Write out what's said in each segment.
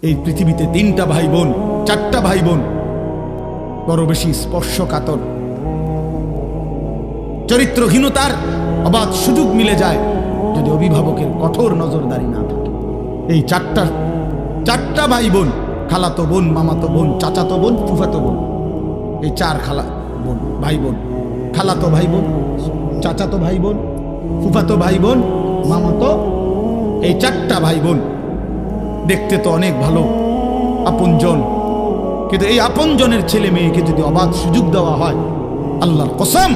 এই পৃথিবীতে 3টা ভাই বোন, 4টা ভাই বোন বড় বেশি স্পর্শকাতর, চরিত্রহীনতার অবাধ সুযোগ মিলে যায় যদি অভিভাবকের কঠোর নজরদারি না থাকে। এই চারটা ভাই বোন, খালাতো বোন, মামাতো বোন, চাচাতো বোন, ফুফাতো বোন, এই 4 খালা বোন ভাই বোন, খালাতো ভাই বোন, চাচাতো ভাই বোন, ফুফাতো ভাই বোন, মামাতো, এই 4টা ভাই বোন দেখতে তো অনেক ভালো, আপনজন, কিন্তু এই আপনজনের ছেলে মেয়েকে যদি অবাধ সুযোগ দেওয়া হয়, আল্লাহর কসম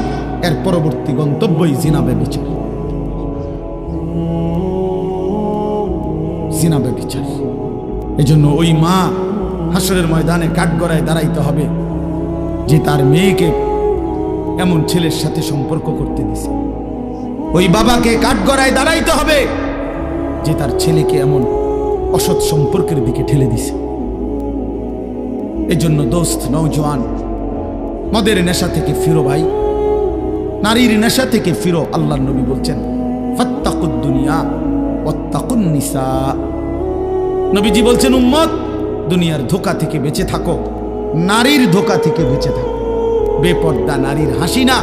এর পরবর্তী গন্তব্যই জিনা ব্যভিচার। জিনা ব্যভিচার। এজন্য ওই মা হাসরের ময়দানে কাঠগড়ায় দাঁড়াইতে হবে যে তার মেয়েকে এমন ছেলের সাথে সম্পর্ক করতে দিছে। ওই বাবাকে কাঠগড়ায় দাঁড়াইতে হবে যে তার ছেলেকে এমন অসৎ সম্পর্কের দিকে ঠেলে দিছে। এজন্য দোস্ত, নওজোয়ান, মদের নেশা থেকে ফিরো ভাই, নারীর নেশা থেকে ফিরো। আল্লাহর নবী বলছেন ফাত্তাকুদ দুনিয়া ওয়াত্তাকুন নিসা। নবীজি বলছেন উম্মত, দুনিয়ার ধোঁকা থেকে বেঁচে থাকো, নারীর ধোঁকা থেকে বেঁচে থাকো। বেপর্দা নারীর হাসি না,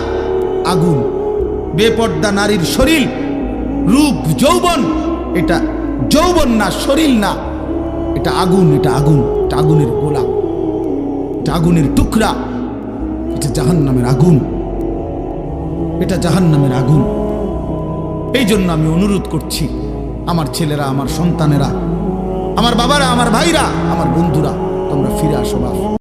আগুন। বেপর্দা নারীর শরীর, রূপ, যৌবন, এটা যৌবন না, শরীর না, এটা আগুন। এটা আগুন, এটা আগুনের গোলা, এটা আগুনের টুকরা, এটা জাহান্নামের আগুন, এটা জাহান্নামের আগুন। এই জন্য আমি অনুরোধ করছি, আমার ছেলেরা, আমার সন্তানেরা, আমার বাবারা, আমার ভাইরা, আমার বন্ধুরা, তোমরা ফিরে আসো বাপ।